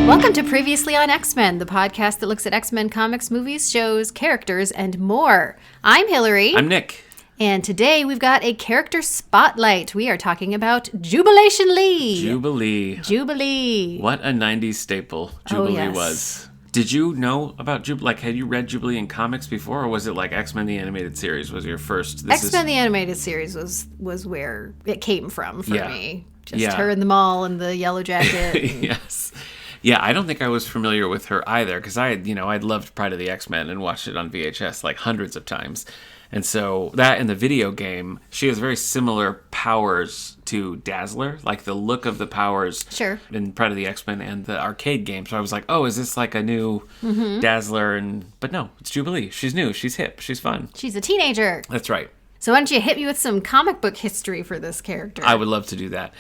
Welcome to Previously on X-Men, the podcast that looks at X-Men comics, movies, shows, characters, and more. I'm Hilary. I'm Nick. And today we've got a character spotlight. We are talking about Jubilation Lee. Jubilee. What a 90s staple Jubilee was. Did you know about Jubilee? Like, had you read Jubilee in comics before, or was it like X-Men the Animated Series was your first? X-Men the Animated Series was where it came from for me. Just her in the mall and the yellow jacket. Yes. Yeah, I don't think I was familiar with her either, because I'd loved Pride of the X-Men and watched it on VHS like hundreds of times. And so that in the video game, she has very similar powers to Dazzler, like the look of the powers in Pride of the X-Men and the arcade game. So I was like, oh, is this like a new Dazzler? But no, it's Jubilee. She's new. She's hip. She's fun. She's a teenager. That's right. So why don't you hit me with some comic book history for this character? I would love to do that.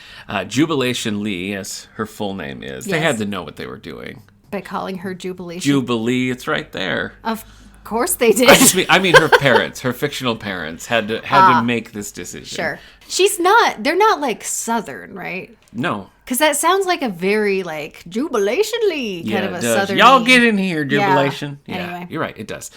Jubilation Lee, as her full name is. Yes. They had to know what they were doing. By calling her Jubilation. Jubilee, it's right there. Of course they did. I mean her parents, her fictional parents, had to make this decision. Sure. They're not like Southern, right? No. Because that sounds like a very like Jubilation Lee kind of a Southern. Y'all get in here, Jubilation. Yeah. Anyway. You're right, it does.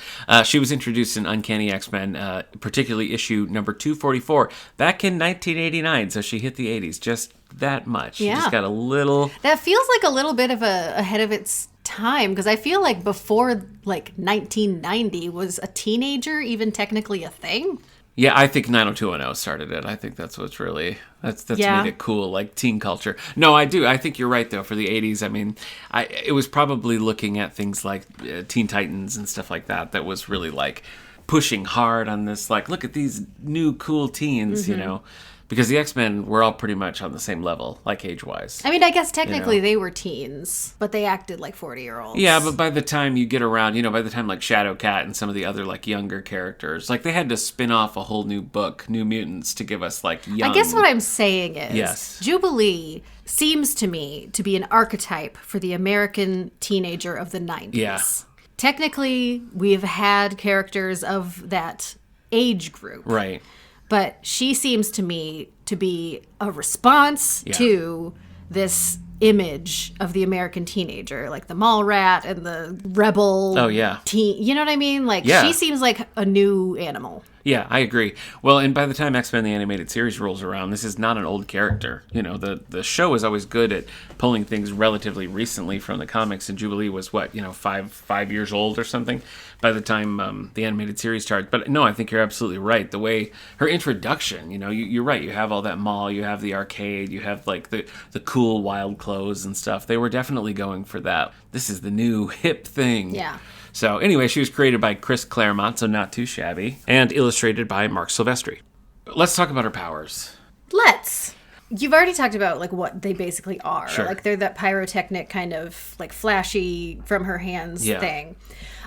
She was introduced in Uncanny X-Men, particularly issue number 244, back in 1989, so she hit the 80s just that much. Yeah. She just got a little... That feels like a little bit of ahead of its time, because I feel like before like 1990 was a teenager even technically a thing. Yeah, I think 90210 started it. I think that's what's really that's made it cool, like teen culture. No, I do. I think you're right though. For the 80s, I mean, it was probably looking at things like Teen Titans and stuff like that was really like pushing hard on this. Like, look at these new cool teens, you know. Because the X-Men were all pretty much on the same level, like age-wise. I mean, I guess technically they were teens, but they acted like 40-year-olds. Yeah, but by the time you get around, by the time like Shadowcat and some of the other like younger characters, like they had to spin off a whole new book, New Mutants, to give us like young... I guess what I'm saying is, Jubilee seems to me to be an archetype for the American teenager of the 90s. Yeah. Technically, we've had characters of that age group. Right. But she seems to me to be a response to this image of the American teenager, like the mall rat and the rebel teen. You know what I mean? Like, she seems like a new animal. Yeah, I agree. Well, and by the time X-Men the Animated Series rolls around, this is not an old character. The show is always good at pulling things relatively recently from the comics, and Jubilee was, 5 years old or something by the time the animated series started. But no, I think you're absolutely right. The way her introduction, you're right. You have all that mall, you have the arcade, you have like the cool wild clothes and stuff. They were definitely going for that. This is the new hip thing. Yeah. So anyway, she was created by Chris Claremont, so not too shabby, and illustrated by Mark Silvestri. Let's talk about her powers. Let's. You've already talked about like what they basically are. Sure. Like they're that pyrotechnic kind of like flashy from her hands thing.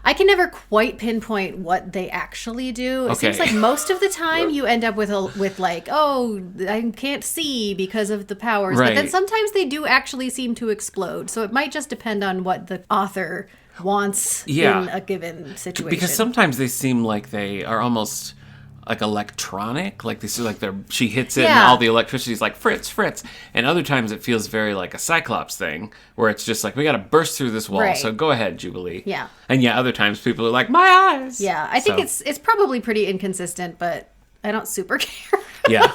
I can never quite pinpoint what they actually do. It seems like most of the time you end up with like, oh, I can't see because of the powers. Right. But then sometimes they do actually seem to explode. So it might just depend on what the author wants in a given situation. Because sometimes they seem like they are almost like electronic, like they see like she hits it and all the electricity is like Fritz, and other times it feels very like a Cyclops thing where it's just like we got to burst through this wall. So go ahead, Jubilee. Yeah. And other times people are like my eyes. Yeah, I think it's probably pretty inconsistent, but I don't super care. Yeah.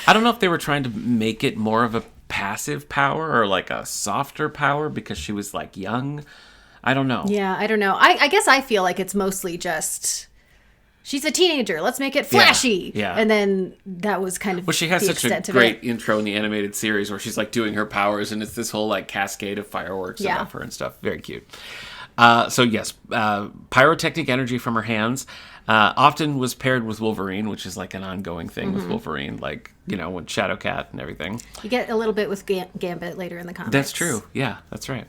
I don't know if they were trying to make it more of a passive power or like a softer power because she was like young. I don't know. Yeah, I don't know. I guess I feel like it's mostly just she's a teenager. Let's make it flashy. Yeah. And then that was kind of she has such a great intro in the animated series where she's like doing her powers and it's this whole like cascade of fireworks above her and stuff. Very cute. So yes, pyrotechnic energy from her hands often was paired with Wolverine, which is like an ongoing thing with Wolverine, like, with Shadowcat and everything. You get a little bit with Gambit later in the comics. That's true. Yeah, that's right.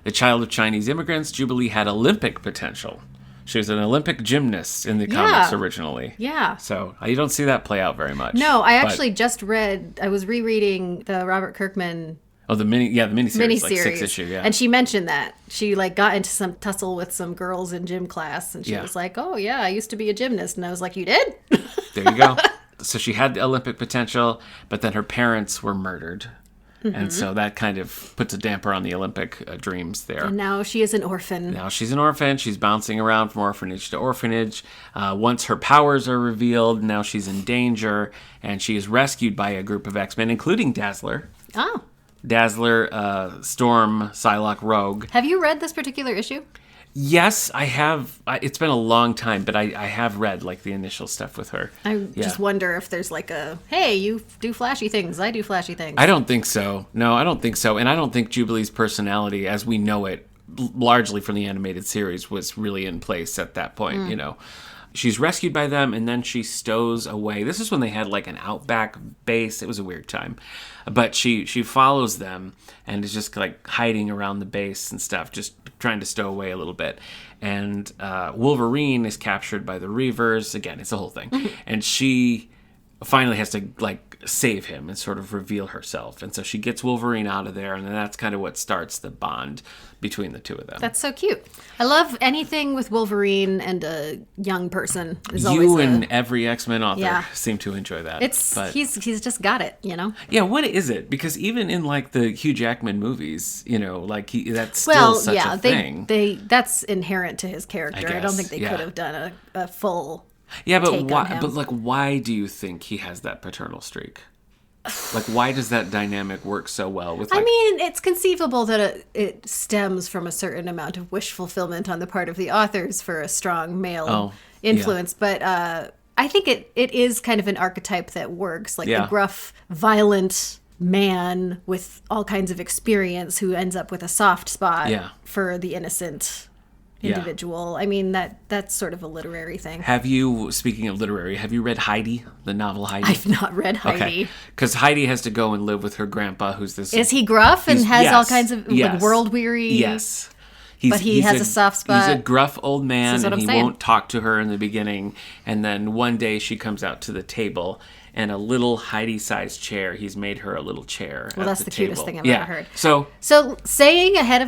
The child of Chinese immigrants, Jubilee had Olympic potential. She was an Olympic gymnast in the comics originally. Yeah. So you don't see that play out very much. No, I actually just read, I was rereading the Robert Kirkman the miniseries, like 6 issue, And she mentioned that. She like got into some tussle with some girls in gym class and she was like, oh yeah, I used to be a gymnast. And I was like, you did? There you go. So she had the Olympic potential, but then her parents were murdered. And so that kind of puts a damper on the Olympic dreams there. And now she is an orphan. Now she's an orphan. She's bouncing around from orphanage to orphanage. Once her powers are revealed, now she's in danger, and she is rescued by a group of X-Men, including Dazzler. Oh. Dazzler, Storm, Psylocke, Rogue. Have you read this particular issue? Yes, I have. It's been a long time, but I have read like the initial stuff with her. I just wonder if there's like a, hey, you do flashy things, I do flashy things. I don't think so. No, I don't think so. And I don't think Jubilee's personality, as we know it, largely from the animated series, was really in place at that point, you know. She's rescued by them, and then she stows away. This is when they had like an outback base. It was a weird time. But she follows them and is just like hiding around the base and stuff, just trying to stow away a little bit. And Wolverine is captured by the Reavers. Again, it's a whole thing. And she finally has to like save him and sort of reveal herself. And so she gets Wolverine out of there, and then that's kind of what starts the bond between the two of them. That's so cute. I love anything with Wolverine and a young person. You and every X-Men author seem to enjoy that. He's just got it, you know? Yeah, what is it? Because even in like the Hugh Jackman movies, you know, like that's still such a thing. That's inherent to his character. I don't think they could have done a full but why? But like, why do you think he has that paternal streak? Like, why does that dynamic work so well with? Like, I mean, it's conceivable that it stems from a certain amount of wish fulfillment on the part of the authors for a strong male influence, but I think it is kind of an archetype that works, like the gruff, violent man with all kinds of experience who ends up with a soft spot for the innocent individual. I mean, that's sort of a literary thing. Speaking of literary, have you read Heidi, the novel Heidi? I've not read Heidi. Because Heidi has to go and live with her grandpa, who's this... Is he gruff and has all kinds of like, world-weary... Yes. But he has a soft spot. He's a gruff old man, and he won't talk to her in the beginning. And then one day she comes out to the table, and a little Heidi-sized chair. He's made her a little chair. Well, that's the cutest thing I've ever heard. So saying ahead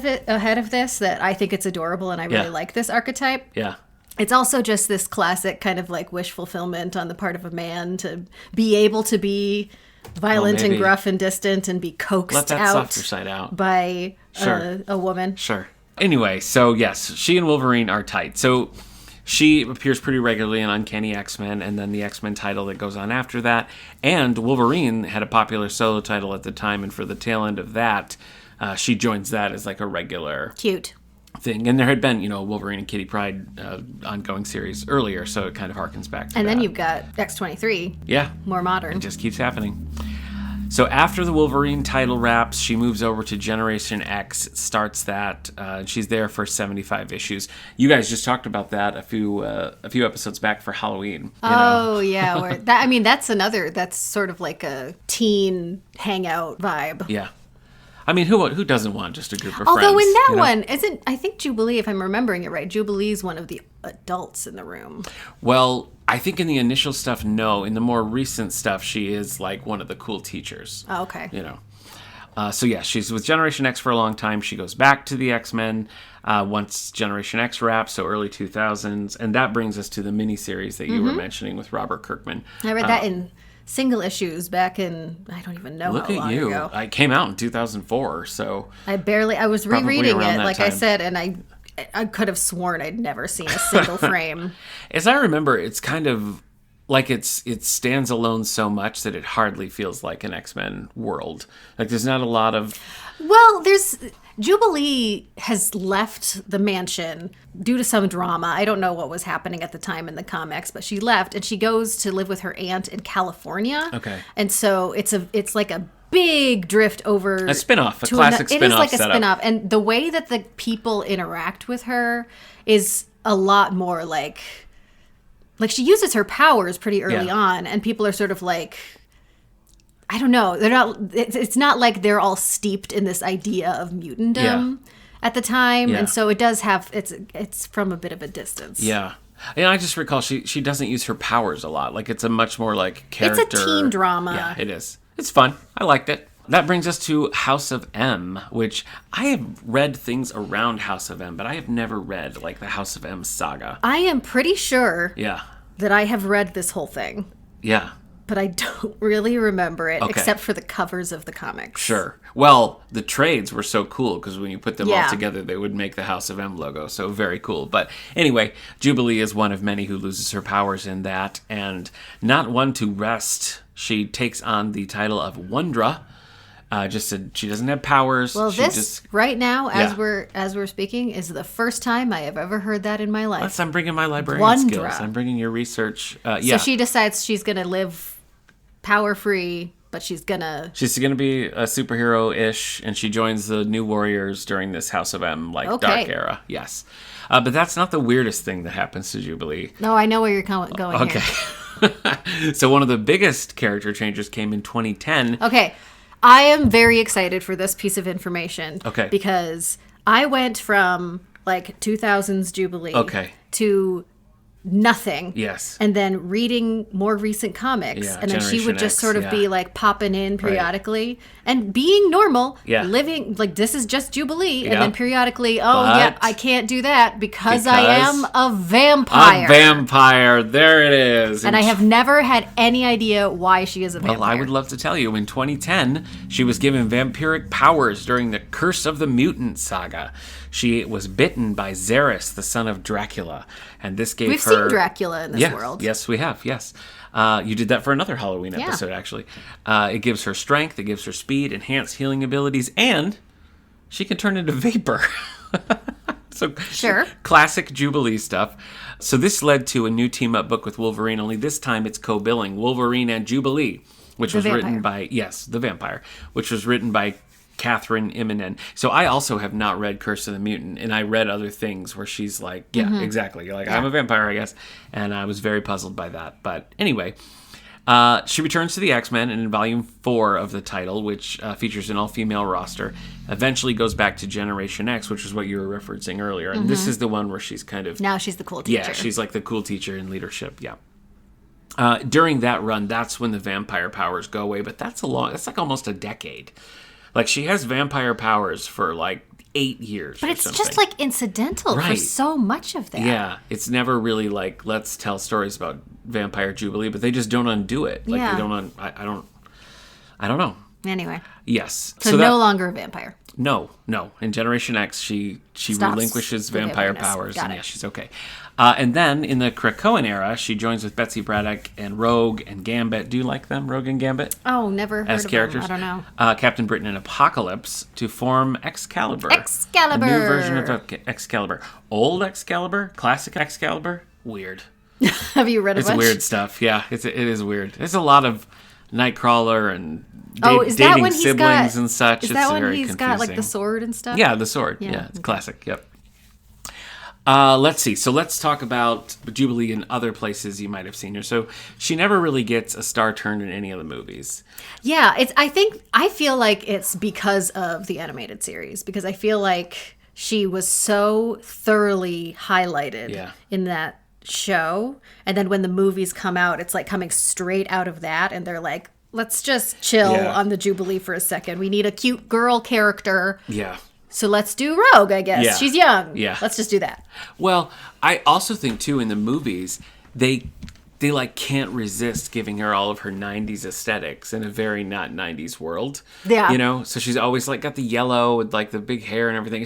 of this that I think it's adorable and I really like this archetype. Yeah. It's also just this classic kind of like wish fulfillment on the part of a man to be able to be violent and gruff and distant and be coaxed softer side out by a woman. Sure. Anyway, so yes, she and Wolverine are tight. So she appears pretty regularly in Uncanny X-Men, and then the X-Men title that goes on after that. And Wolverine had a popular solo title at the time, and for the tail end of that, she joins that as like a regular thing. And there had been, Wolverine and Kitty Pryde ongoing series earlier, so it kind of harkens back to that. And then you've got X-23. Yeah. More modern. It just keeps happening. So after the Wolverine title wraps, she moves over to Generation X, starts that. She's there for 75 issues. You guys just talked about that a few episodes back for Halloween. Yeah. That's sort of like a teen hangout vibe. Yeah. I mean, who doesn't want just a group of friends? Although in that one, I think Jubilee, if I'm remembering it right, Jubilee is one of the adults in the room. Well, I think in the initial stuff, no. In the more recent stuff, she is like one of the cool teachers. Oh, okay. So yeah, she's with Generation X for a long time. She goes back to the X-Men once Generation X wraps, so early 2000s. And that brings us to the miniseries that you were mentioning with Robert Kirkman. I read that in single issues back in, I don't even know how long ago. Look at you. It came out in 2004, so... I was rereading it, like I said, and I could have sworn I'd never seen a single frame. As I remember, it's kind of like it stands alone so much that it hardly feels like an X-Men world. Like there's not a lot of... Well, Jubilee has left the mansion due to some drama. I don't know what was happening at the time in the comics, but she left and she goes to live with her aunt in California. Okay. And so it's like a big drift over a spin-off, a classic spin-off. It is like a setup. spin-off, and the way that the people interact with her is a lot more like she uses her powers pretty early on, and people are sort of like, I don't know, they're not. It's not like they're all steeped in this idea of mutantdom at the time, and so it does have it's from a bit of a distance. Yeah. And I just recall she doesn't use her powers a lot. Like it's a much more like character. It's a teen drama. Yeah, it is. It's fun. I liked it. That brings us to House of M, which I have read things around House of M, but I have never read like the House of M saga. I am pretty sure that I have read this whole thing. Yeah. but I don't really remember it, Okay. except for the covers of the comics. Sure. Well, the trades were so cool because when you put them all Yeah. together, they would make the House of M logo. So very cool. But anyway, Jubilee is one of many who loses her powers in that, and not one to rest. She takes on the title of Wondra. Just said she doesn't have powers. Well, right now, Yeah. as we're speaking, is the first time I have ever heard that in my life. I'm bringing my librarian Wondra. skills. I'm bringing your research. So she decides she's going to live power free, but she's going to be a superhero-ish, and she joins the New Warriors during this House of M, dark era. Yes. But that's not the weirdest thing that happens to Jubilee. No, I know where you're going Okay. here. So one of the biggest character changes came in 2010. Okay. I am very excited for this piece of information. Okay. Because I went from 2000s Jubilee to nothing. Yes. And then reading more recent comics. Yeah, and then she Generation would just X, sort of yeah. be popping in periodically and being normal, Yeah. living this is just Jubilee. Yeah. And then periodically, But I can't do that because I am a vampire. A vampire. There it is. And I have never had any idea why she is a vampire. Well, I would love to tell you. In 2010, she was given vampiric powers during the Curse of the Mutant saga. She was bitten by Xeris, the son of Dracula, and this gave We've her... seen Dracula in this world. Yes, we have, yes. You did that for another Halloween episode, actually. It gives her strength, it gives her speed, enhanced healing abilities, and she can turn into vapor. So Sure. Classic Jubilee stuff. So this led to a new team-up book with Wolverine, only this time it's co-billing, Wolverine and Jubilee, which was written by... Yes, the vampire, which was written by Catherine Immonen. So I also have not read Curse of the Mutant, and I read other things where she's exactly. I'm a vampire, I guess. And I was very puzzled by that. But anyway, she returns to the X-Men, and in Volume 4 of the title, which features an all-female roster, eventually goes back to Generation X, which is what you were referencing earlier. And this is the one where she's kind of... Now she's the cool teacher. Yeah, she's like the cool teacher in leadership, yeah. During that run, that's when the vampire powers go away, but that's almost a decade. She has vampire powers for 8 years. But it's something. just incidental for so much of that. Yeah, it's never really let's tell stories about Vampire Jubilee, but they just don't undo it. They don't. I don't know. Anyway. Yes. So no longer a vampire. No. In Generation X, she relinquishes vampire powers, Got and it. she's okay. And then in the Krakoan era, she joins with Betsy Braddock and Rogue and Gambit. Do you like them, Rogue and Gambit? Oh, never heard as of characters? them. I don't know. Captain Britain and Apocalypse to form Excalibur. Excalibur! A new version of Excalibur. Old Excalibur? Classic Excalibur? Weird. Have you read a bunch? It's weird stuff. Yeah, it is weird. There's a lot of Nightcrawler and is that dating when he's siblings got, and such. Is that it's when very he's confusing. got the sword and stuff? Yeah, the sword. Yeah, it's classic. Yep. Let's see. So let's talk about Jubilee and other places you might have seen her. So she never really gets a star turn in any of the movies. Yeah, I feel like it's because of the animated series, because I feel like she was so thoroughly highlighted in that show, and then when the movies come out, it's coming straight out of that, and they're like, let's just chill on the Jubilee for a second. We need a cute girl character. Yeah. So let's do Rogue, I guess. Yeah. She's young. Yeah. Let's just do that. Well, I also think, too, in the movies, they can't resist giving her all of her 90s aesthetics in a very not 90s world. Yeah. So she's always, got the yellow with, the big hair and everything.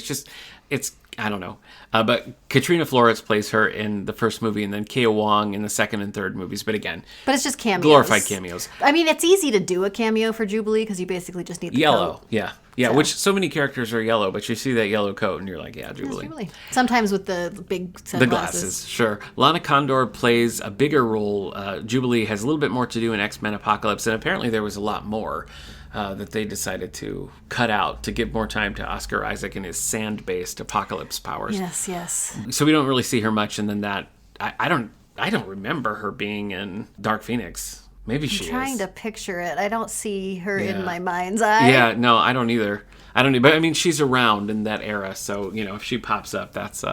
It's I don't know. But Katrina Flores plays her in the first movie, and then Kia Wong in the second and third movies. But again, it's just cameos. Glorified cameos. I mean, it's easy to do a cameo for Jubilee because you basically just need the yellow. coat. Yeah. So. Which so many characters are yellow, but you see that yellow coat, and you're like, yeah, Jubilee. Jubilee. Sometimes with the big sunglasses. The glasses, sure. Lana Condor plays a bigger role. Jubilee has a little bit more to do in X-Men Apocalypse, and apparently there was a lot more that they decided to cut out to give more time to Oscar Isaac and his sand-based apocalypse powers. Yes. So we don't really see her much, and then that I don't remember her being in Dark Phoenix. Maybe she is. I'm trying to picture it. I don't see her in my mind's eye. Yeah, no, I don't either. But I mean, she's around in that era, so if she pops up, that's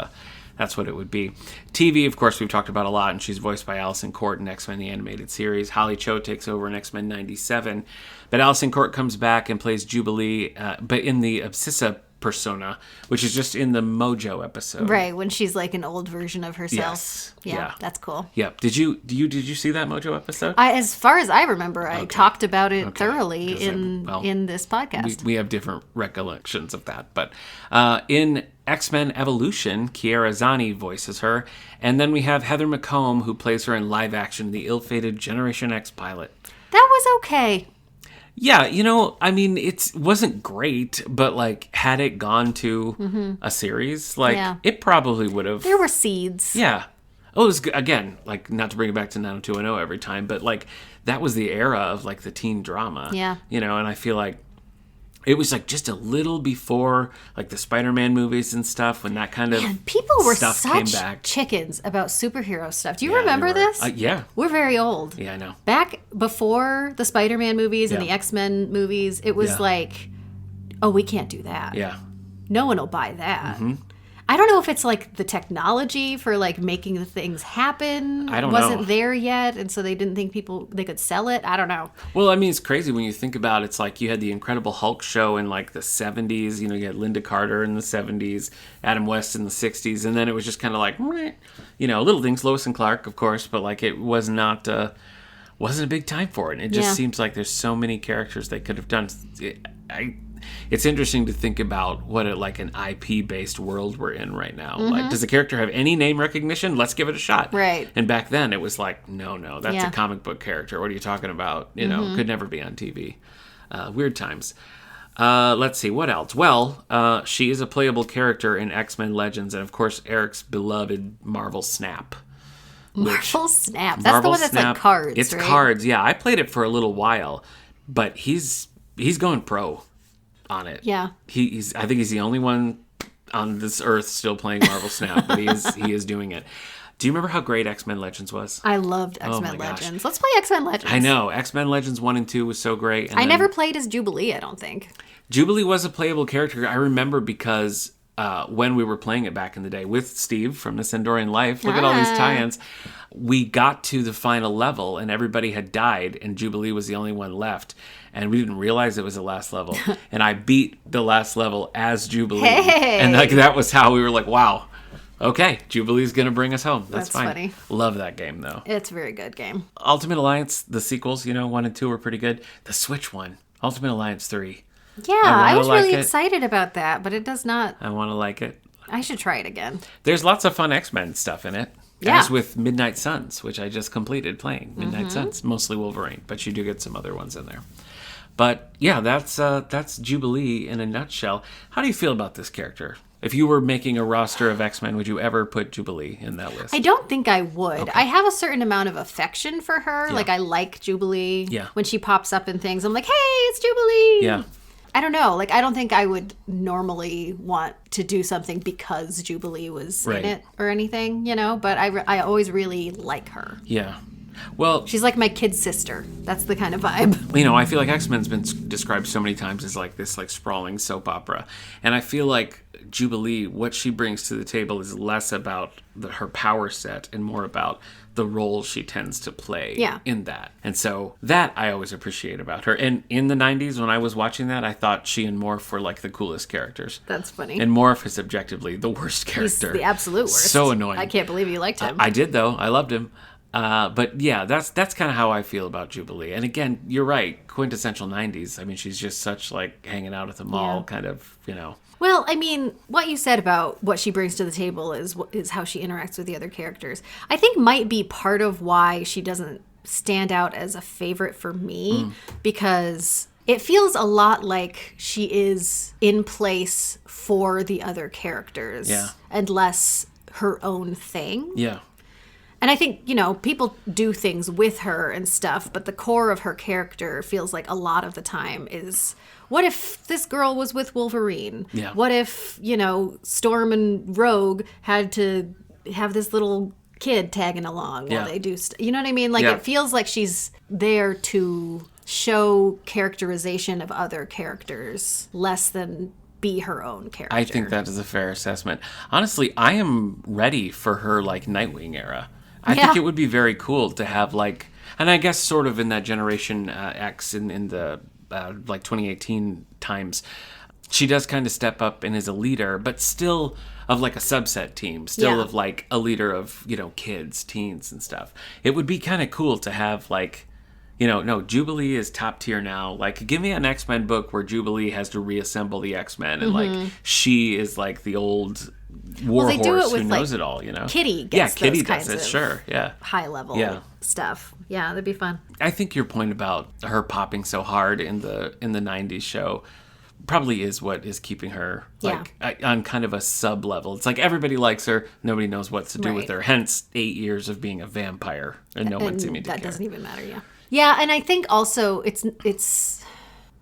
what it would be. TV, of course, we've talked about a lot, and she's voiced by Allison Court in X-Men the Animated Series. Holly Cho takes over in X-Men 97. But Allison Court comes back and plays Jubilee, but in the Abscissa persona, which is just in the Mojo episode. Right, when she's like an old version of herself. Yes. Yeah, that's cool. Yep. Did you see that Mojo episode? As far as I remember, I talked about it thoroughly in this podcast. We have different recollections of that. But in X-Men Evolution, Kiera Zani voices her. And then we have Heather McComb, who plays her in live action, the ill-fated Generation X pilot. That was okay. Yeah, I mean, it wasn't great, but, like, had it gone to a series, it probably would have... There were seeds. Yeah. Oh, it was, again, like, not to bring it back to 90210 every time, but, like, that was the era of, like, the teen drama. Yeah. And I feel like it was, like, just a little before, like, the Spider-Man movies and stuff, when that kind of people were stuff such came back. chickens about superhero stuff. Do you remember this? Yeah. We're very old. Yeah, I know. Back before the Spider-Man movies and the X-Men movies, it was like, oh, we can't do that. Yeah. No one will buy that. I don't know if it's like the technology for like making the things happen wasn't there yet, and so they didn't think they could sell it. I don't know. Well, I mean, it's crazy when you think about it. It's like you had the Incredible Hulk show in like the 70s. You had Linda Carter in the 70s, Adam West in the 60s, and then it was just kind of like, little things, Lois and Clark, of course, but like it was not wasn't a big time for it. And it just seems like there's so many characters they could have done. It's interesting to think about what an IP-based world we're in right now. Like, does the character have any name recognition? Let's give it a shot. Right. And back then, it was like, no, that's a comic book character. What are you talking about? Could never be on TV. Weird times. Let's see, what else? Well, she is a playable character in X-Men Legends, and of course, Eric's beloved Marvel Snap. Marvel Snap. That's the one that's like cards, It's right? cards, yeah. I played it for a little while, but he's going pro on it. Yeah. I think he's the only one on this earth still playing Marvel Snap, but he is doing it. Do you remember how great X-Men Legends was? I loved X-Men Legends. Let's play X-Men Legends. I know. X-Men Legends 1 and 2 was so great. And I never played as Jubilee, I don't think. Jubilee was a playable character. I remember because when we were playing it back in the day with Steve from The Sandorian Life, look at all these tie-ins, we got to the final level and everybody had died and Jubilee was the only one left. And we didn't realize it was the last level. And I beat the last level as Jubilee. Hey! And like that was how we were like, wow, okay, Jubilee's going to bring us home. That's fine. Funny. Love that game, though. It's a very good game. Ultimate Alliance, the sequels, 1 and 2 were pretty good. The Switch one, Ultimate Alliance 3. Yeah, I was really excited about that, but it does not. I want to like it. I should try it again. There's lots of fun X-Men stuff in it. Yeah. As with Midnight Suns, which I just completed playing. Midnight Suns, mostly Wolverine, but you do get some other ones in there. But yeah, that's Jubilee in a nutshell. How do you feel about this character? If you were making a roster of X-Men, would you ever put Jubilee in that list? I don't think I would. Okay. I have a certain amount of affection for her. Yeah. Like, I like Jubilee. Yeah. When she pops up in things, I'm like, hey, it's Jubilee. Yeah. I don't know. Like, I don't think I would normally want to do something because Jubilee was in it or anything, but I always really like her. Yeah. Well, she's like my kid sister. That's the kind of vibe. I feel like X-Men's been described so many times as like this like sprawling soap opera. And I feel like Jubilee, what she brings to the table is less about her power set and more about the role she tends to play in that. And so that I always appreciate about her. And in the 90s when I was watching that, I thought she and Morph were like the coolest characters. That's funny. And Morph is objectively the worst character. He's the absolute worst. So annoying. I can't believe you liked him. I did though. I loved him. But yeah, that's kind of how I feel about Jubilee. And again, you're right. Quintessential 90s. I mean, she's just such like hanging out at the mall kind of, Well, I mean, what you said about what she brings to the table is how she interacts with the other characters. I think might be part of why she doesn't stand out as a favorite for me because it feels a lot like she is in place for the other characters and less her own thing. Yeah. And I think, people do things with her and stuff, but the core of her character feels like a lot of the time is, what if this girl was with Wolverine? Yeah. What if, Storm and Rogue had to have this little kid tagging along while they do you know what I mean? Like, it feels like she's there to show characterization of other characters less than be her own character. I think that is a fair assessment. Honestly, I am ready for her, like, Nightwing era. I think it would be very cool to have, like, and I guess sort of in that Generation X in the, like, 2018 times, she does kind of step up and is a leader, but still of like a subset team, still of like a leader of, you know, kids, teens and stuff. It would be kind of cool to have like, you know, no, Jubilee is top tier now. Like, give me an X-Men book where Jubilee has to reassemble the X-Men and like she is like the old warhorse who knows it all, you know? Kitty gets Kitty those kinds does it, of sure, high level stuff. Yeah, that'd be fun. I think your point about her popping so hard in the 90s show probably is what is keeping her like on kind of a sub level. It's like everybody likes her, nobody knows what to do with her. Hence 8 years of being a vampire and no one seeming to care. That doesn't even matter, Yeah, and I think also it's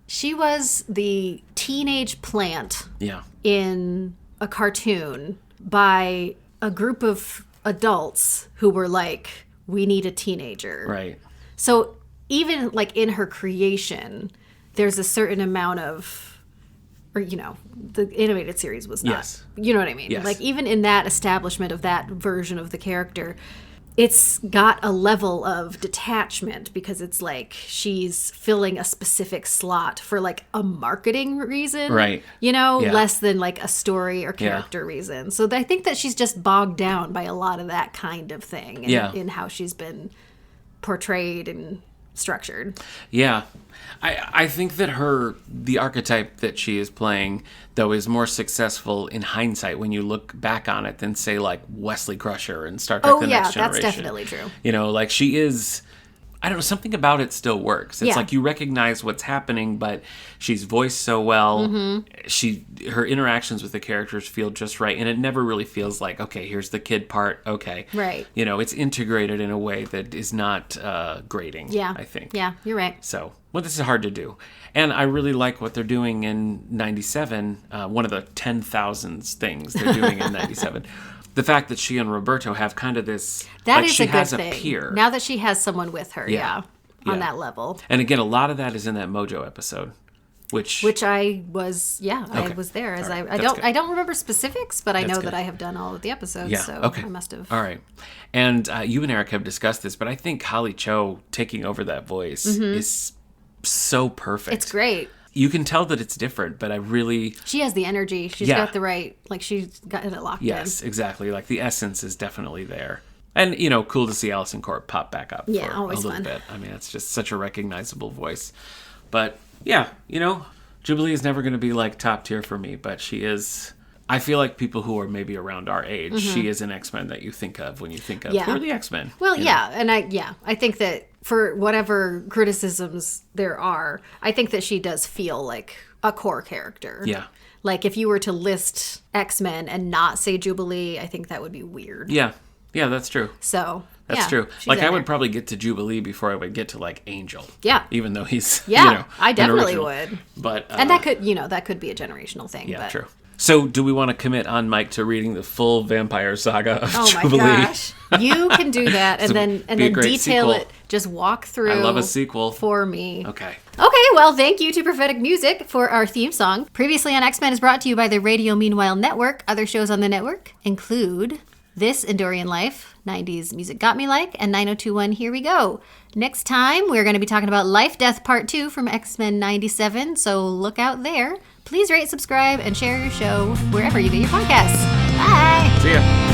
she was the teenage plant in a cartoon by a group of adults who were like, we need a teenager. Right. So even like in her creation, there's a certain amount of, or, you know, the animated series was not, you know what I mean? Yes. Like even in that establishment of that version of the character, it's got a level of detachment because it's like she's filling a specific slot for like a marketing reason, right? You know, less than like a story or character reason. So I think that she's just bogged down by a lot of that kind of thing in how she's been portrayed and structured. Yeah. I think that the archetype that she is playing, though, is more successful in hindsight when you look back on it than, say, like Wesley Crusher and Star Trek The Next Generation. That's definitely true. You know, like she is, I don't know, something about it still works. It's like you recognize what's happening, but she's voiced so well. Mm-hmm. Her interactions with the characters feel just right, and it never really feels like, okay, here's the kid part, okay. Right. You know, it's integrated in a way that is not grating, I think. Yeah, you're right. So, well, this is hard to do. And I really like what they're doing in 97, one of the 10,000 things they're doing in 97. The fact that she and Roberto have kind of this, that like is she a good has thing. A peer. Now that she has someone with her, on that level. And again, a lot of that is in that Mojo episode, which I was, I was there. As right. I don't remember specifics, but I know that I have done all of the episodes, so I must have. All right. And you and Eric have discussed this, but I think Holly Cho taking over that voice is so perfect. It's great. You can tell that it's different, but she has the energy. She's got the right, like she's got it locked in. Yes, exactly. Like the essence is definitely there. And, you know, cool to see Allison Court pop back up for always a little bit. I mean, it's just such a recognizable voice. But, yeah, you know, Jubilee is never going to be, like, top tier for me, but she is... I feel like people who are maybe around our age, she is an X-Men that you think of when you think of who are the X-Men. Well, and I think that for whatever criticisms there are, I think that she does feel like a core character. Yeah. Like if you were to list X-Men and not say Jubilee, I think that would be weird. Yeah. Yeah, that's true. So, that's true. Like I would probably get to Jubilee before I would get to like Angel. Yeah. Even though he's I definitely would. But and that could be a generational thing. Yeah, true. So, do we want to commit on Mike to reading the full vampire saga of Jubilee? Oh my gosh. You can do that and then detail sequel. It. Just walk through. I love a sequel. For me. Okay, well, thank you to Prophetic Music for our theme song. Previously on X-Men is brought to you by the Radio Meanwhile Network. Other shows on the network include This and Dorian Life, 90s Music Got Me Like, and 9021 Here We Go. Next time, we're going to be talking about Life Death Part 2 from X-Men 97, so look out there. Please rate, subscribe, and share your show wherever you get your podcasts. Bye! See ya!